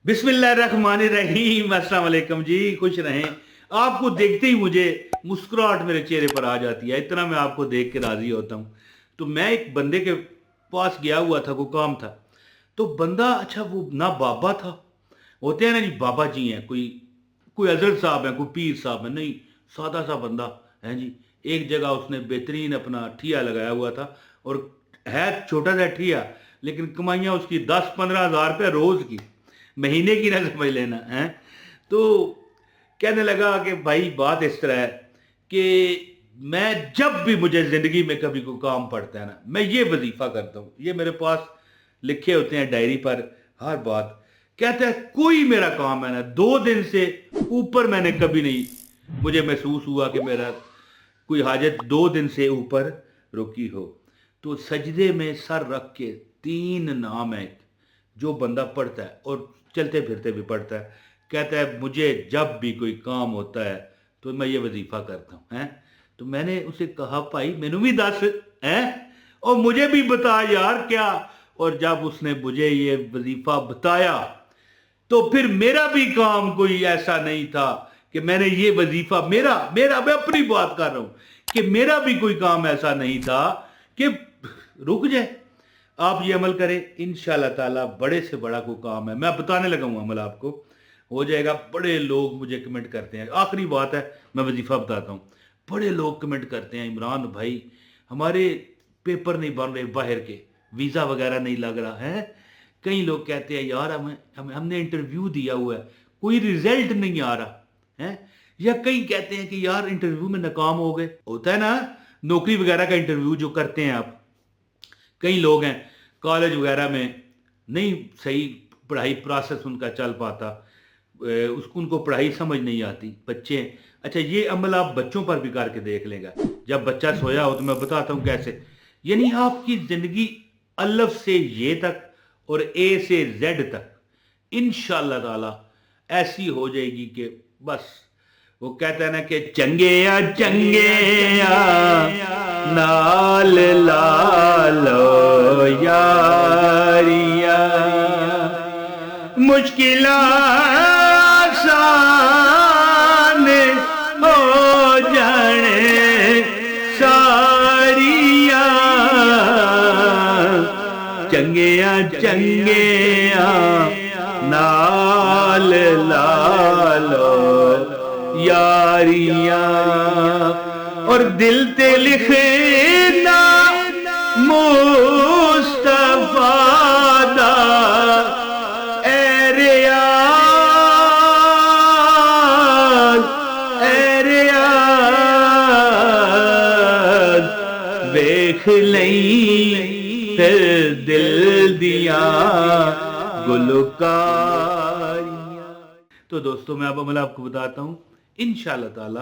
बिस्मिल्लाहिर्रहमानिर्रहीम। अस्सलाम वालेकुम जी, खुश रहें। आपको देखते ही मुझे मुस्कुराहट मेरे चेहरे पर आ जाती है, इतना मैं आपको देख के राजी होता हूँ। तो मैं एक बंदे के पास गया हुआ था, कोई काम था। तो बंदा, अच्छा वो ना बाबा था, होते हैं ना जी बाबा जी हैं, कोई कोई हजरत साहब है, कोई पीर साहब है, नहीं, सादा सा बंदा है जी। एक जगह उसने बेहतरीन अपना ठिया लगाया हुआ था, और है छोटा सा ठिया, लेकिन कमाइयाँ उसकी 10-15 हज़ार रुपये रोज की, महीने की ना समझ लेना है। तो कहने लगा कि भाई बात इस तरह है कि मैं जब भी मुझे जिंदगी में कभी कोई काम पड़ता है ना, मैं ये वजीफा करता हूँ, ये मेरे पास लिखे होते हैं डायरी पर हर बात। कहता है कोई मेरा काम है ना 2 दिन से ऊपर मैंने कभी नहीं, मुझे महसूस हुआ कि मेरा कोई हाजत 2 दिन से ऊपर रुकी हो। तो सजदे में सर रख के 3 नाम है जो बंदा पढ़ता है, और चलते फिरते भी पढ़ता है। कहता है मुझे जब भी कोई काम होता है तो मैं ये वजीफा करता हूँ हैं। तो मैंने उसे कहा भाई मैनू भी दस हैं, और मुझे भी बता यार क्या। और जब उसने मुझे ये वजीफा बताया, तो फिर मेरा भी काम कोई ऐसा नहीं था कि मैंने ये वजीफा, मेरा मेरा मैं अपनी बात कर रहा हूं कि मेरा भी कोई काम ऐसा नहीं था कि रुक जाए। आप ये अमल करें, इंशाल्लाह ताला बड़े से बड़ा कोई काम है, मैं बताने लगा हूं अमल आपको हो जाएगा। बड़े लोग मुझे कमेंट करते हैं, आखिरी बात है मैं वजीफा बताता हूं। बड़े लोग कमेंट करते हैं, इमरान भाई हमारे पेपर नहीं बन रहे बाहर के, वीज़ा वगैरह नहीं लग रहा है। कई लोग कहते हैं यार हमने इंटरव्यू दिया हुआ है, कोई रिजल्ट नहीं आ रहा है। या कई कहते हैं कि यार इंटरव्यू में नाकाम हो गए, होता है ना नौकरी वगैरह का इंटरव्यू जो करते हैं आप। कई लोग हैं कॉलेज वगैरह में नहीं सही पढ़ाई प्रोसेस उनका चल पाता, उसको उनको पढ़ाई समझ नहीं आती, बच्चे हैं। अच्छा ये अमल आप बच्चों पर भी करके देख लेगा। जब बच्चा सोया हो तो मैं बताता हूँ कैसे, यानी आपकी जिंदगी अलफ से ये तक और ए से जेड तक इंशाल्लाह ताला ऐसी हो जाएगी कि बस, वो कहता है ना कि चंगे नाल लालो यारिया, मुश्किल आसान हो जाने सारिया, चंगिया नाल लालो यारिया। और दिल ते लिखना मुस्तफा दा ए रियाज वेख लई फिर दिल दिया गुलकारियां। तो दोस्तों मैं अब अमल आपको बताता हूँ, इंशाल्लाह ताला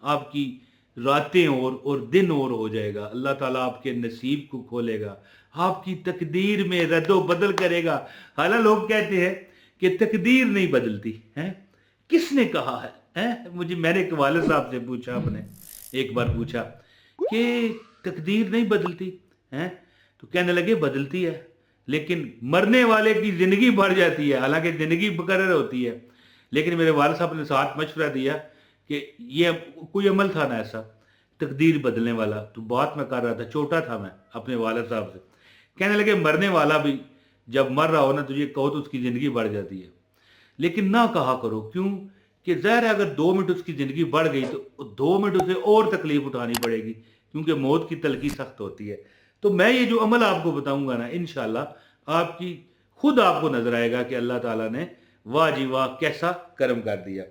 आपकी रातें और दिन और हो जाएगा। अल्लाह ताला आपके नसीब को खोलेगा, आपकी तकदीर में रद्दो बदल करेगा। हालांकि लोग कहते हैं कि तकदीर नहीं बदलती है, किसने कहा है? मुझे मैंने एक वालिद साहब से पूछा, अपने एक बार पूछा कि तकदीर नहीं बदलती है, तो कहने लगे बदलती है, लेकिन मरने वाले की जिंदगी बढ़ जाती है, हालांकि जिंदगी मुकर्रर होती है। लेकिन मेरे वालिद साहब ने साथ मशवरा दिया कि ये कोई अमल था ना ऐसा तकदीर बदलने वाला। तो बात मैं कर रहा था, छोटा था मैं, अपने वालिद साहब से। कहने लगे मरने वाला भी जब मर रहा हो ना तो ये कहो तो उसकी ज़िंदगी बढ़ जाती है, लेकिन ना कहा करो। क्यों कि ज़ाहिर है अगर 2 मिनट उसकी ज़िंदगी बढ़ गई तो 2 मिनट उसे और तकलीफ उठानी पड़ेगी, क्योंकि मौत की तलखी सख्त होती है। तो मैं ये जो अमल आपको बताऊंगा ना, इंशाल्लाह आपकी खुद आपको नजर आएगा कि अल्लाह ताला ने वाह जी वाह कैसा करम कर दिया।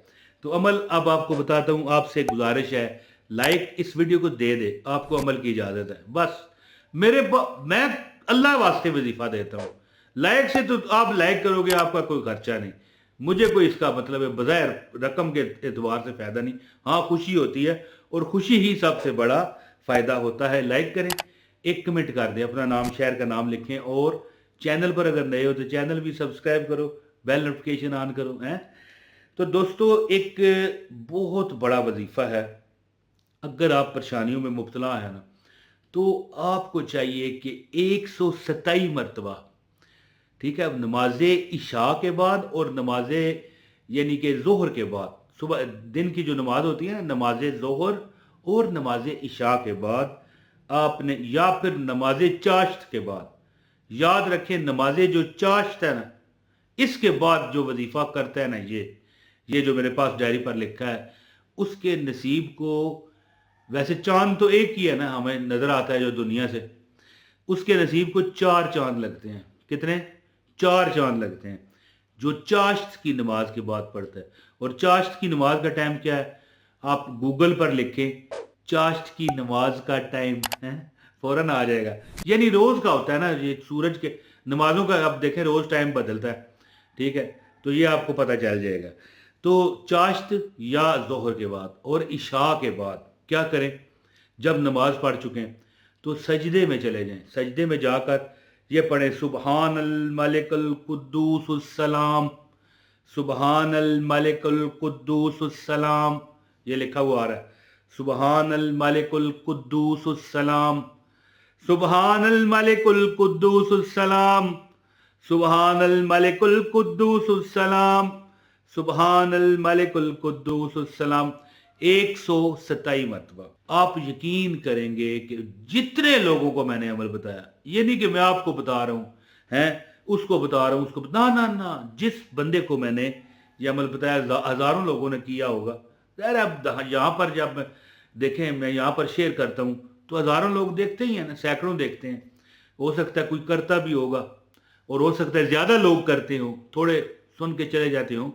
तो अमल अब आपको बताता हूँ, आपसे गुजारिश है लाइक इस वीडियो को दे दे, आपको अमल की इजाजत है। बस मैं अल्लाह वास्ते वजीफा देता हूँ, लाइक से तो आप लाइक करोगे, आपका कोई खर्चा नहीं, मुझे कोई इसका मतलब है बगैर रकम के एतबार से फायदा नहीं। हाँ खुशी होती है, और खुशी ही सबसे बड़ा फायदा होता है। लाइक करें, एक कमेंट कर दें, अपना नाम शहर का नाम लिखें, और चैनल पर अगर नए हो तो चैनल भी सब्सक्राइब करो, बेल नोटिफिकेशन ऑन करो हैं। तो दोस्तों एक बहुत बड़ा वजीफा है, अगर आप परेशानियों में मुब्तला है ना, तो आपको चाहिए कि 127 मरतबा ٹھیک ہے، نماز عشاء کے بعد اور نماز یعنی کہ ظہر کے بعد، صبح دن کی جو نماز ہوتی ہے نا، نماز ظہر اور نماز عشاء کے بعد آپ نے، یا پھر نماز چاشت کے بعد، یاد رکھیں نماز جو چاشت ہے نا، اس کے بعد جو وظیفہ کرتا ہے نا، یہ جو میرے پاس ڈائری پر لکھا ہے، اس کے نصیب کو، ویسے چاند تو ایک ہی ہے نا ہمیں نظر آتا ہے جو دنیا سے، اس کے نصیب کو 4 چاند لگتے ہیں۔ کتنے؟ 4 چاند لگتے ہیں جو چاشت کی نماز کے بعد پڑھتا ہے۔ اور چاشت کی نماز کا ٹائم کیا ہے؟ آپ گوگل پر لکھیں چاشت کی نماز کا ٹائم ہے، فوراً آ جائے گا۔ یعنی روز کا ہوتا ہے نا، یہ سورج کے نمازوں کا آپ دیکھیں روز ٹائم بدلتا ہے، ٹھیک ہے، تو یہ آپ کو پتہ چل جائے گا۔ تو چاشت یا ظہر کے بعد اور عشاء کے بعد کیا کریں؟ جب نماز پڑھ چکیں تو سجدے میں چلے جائیں، سجدے میں جا کر یہ پڑھیں سبحان الملک القدوس السلام، سبحان الملک القدوس السلام، یہ لکھا ہوا آ رہا ہے سبحان الملک القدوس السلام، سبحان الملک القدوس السلام، سبحان الملک القدوس السلام، سبحان الملک القدوس السلام، 127 مرتبہ۔ آپ یقین کریں گے کہ جتنے لوگوں کو میں نے عمل بتایا، یہ نہیں کہ میں آپ کو بتا رہا ہوں اس کو بتا رہا ہوں اس کو نہ، جس بندے کو میں نے یہ عمل بتایا ہزاروں لوگوں نے کیا ہوگا۔ ظاہر اب یہاں پر جب دیکھیں میں یہاں پر شیئر کرتا ہوں تو ہزاروں لوگ دیکھتے ہی ہیں نا، سینکڑوں دیکھتے ہیں، ہو سکتا ہے کوئی کرتا بھی ہوگا اور ہو سکتا ہے زیادہ لوگ کرتے ہوں، تھوڑے سن کے چلے جاتے ہوں۔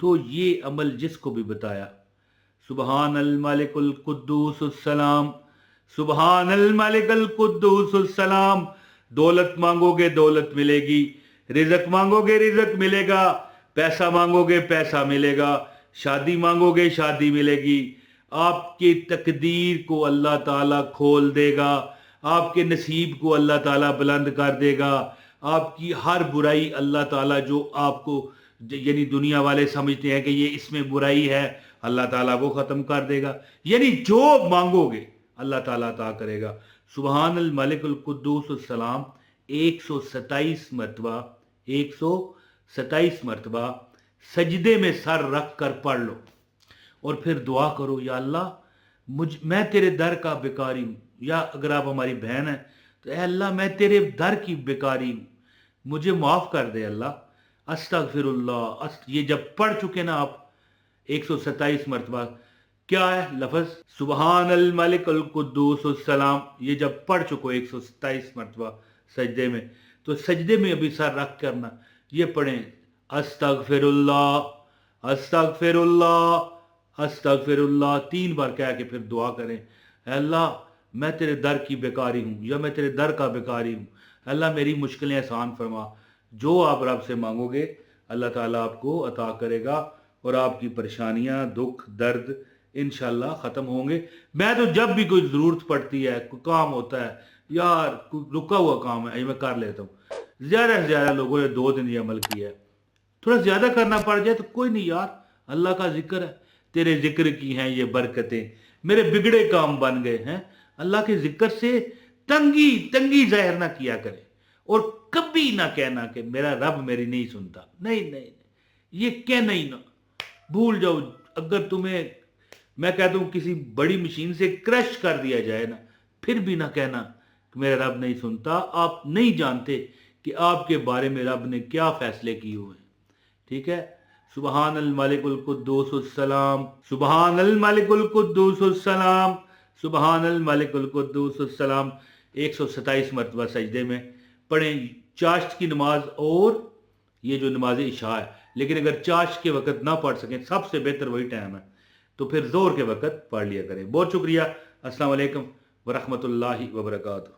تو یہ عمل جس کو بھی بتایا سبحان الملک القدوس السلام، سبحان الملک القدوس السلام، دولت مانگو گے دولت ملے گی، رزق مانگو گے رزق ملے گا، پیسہ مانگو گے پیسہ ملے گا، شادی مانگو گے شادی ملے گی، آپ کی تقدیر کو اللہ تعالیٰ کھول دے گا، آپ کے نصیب کو اللہ تعالیٰ بلند کر دے گا، آپ کی ہر برائی اللہ تعالیٰ جو آپ کو یعنی دنیا والے سمجھتے ہیں کہ یہ اس میں برائی ہے، اللہ تعالیٰ وہ ختم کر دے گا، یعنی جو مانگو گے اللہ تعالیٰ عطا کرے گا۔ سبحان الملک القدوس السلام 127 مرتبہ، 127 مرتبہ سجدے میں سر رکھ کر پڑھ لو، اور پھر دعا کرو یا اللہ میں تیرے در کا بیکاری ہوں، یا اگر آپ ہماری بہن ہیں تو اے اللہ میں تیرے در کی بیکاری ہوں، مجھے معاف کر دے اللہ، استغفر اللہ۔ یہ جب پڑھ چکے نا آپ 127 مرتبہ، کیا ہے لفظ سبحان الملک القدوس السلام، یہ جب پڑھ چکو 127 مرتبہ سجدے میں، تو سجدے میں ابھی سر رکھ کرنا یہ پڑھیں استغفر اللہ، استغفر اللہ، استغفر اللہ، 3 بار کہہ کے پھر دعا کریں اے اللہ میں تیرے در کی بیکاری ہوں، یا میں تیرے در کا بیکاری ہوں، اللہ میری مشکلیں آسان فرما۔ جو آپ رب سے مانگو گے اللہ تعالیٰ آپ کو عطا کرے گا، اور آپ کی پریشانیاں، دکھ، درد انشاءاللہ ختم ہوں گے۔ میں تو جب بھی کوئی ضرورت پڑتی ہے، کوئی کام ہوتا ہے، یار کوئی رکا ہوا کام ہے یہ میں کر لیتا ہوں، زیادہ سے زیادہ لوگوں نے 2 دن یہ عمل کیا ہے، تھوڑا زیادہ کرنا پڑ جائے تو کوئی نہیں یار، اللہ کا ذکر ہے، تیرے ذکر کی ہیں یہ برکتیں، میرے بگڑے کام بن گئے ہیں۔ اللہ کے ذکر سے تنگی ظاہر نہ کیا کرے، اور کبھی نہ کہنا کہ میرا رب میری نہیں سنتا، نہیں، یہ کہنا ہی نہ، بھول جاؤ۔ اگر تمہیں میں کہتا ہوں کسی بڑی مشین سے کرش کر دیا جائے نا، پھر بھی نہ کہنا کہ میرا رب نہیں سنتا، آپ نہیں جانتے کہ آپ کے بارے میں رب نے کیا فیصلے کیے ہوئے ہیں، ٹھیک ہے۔ سبحان الملک القدوس السلام، سبحان الملک القدوس السلام، سبحان الملک القدوس السلام، 127 مرتبہ سجدے میں پڑھیں چاشت کی نماز اور یہ جو نماز عشاء ہے۔ لیکن اگر چاشت کے وقت نہ پڑھ سکیں، سب سے بہتر وہی ٹائم ہے، تو پھر ظہر کے وقت پڑھ لیا کریں۔ بہت شکریہ، السلام علیکم ورحمۃ اللہ وبرکاتہ۔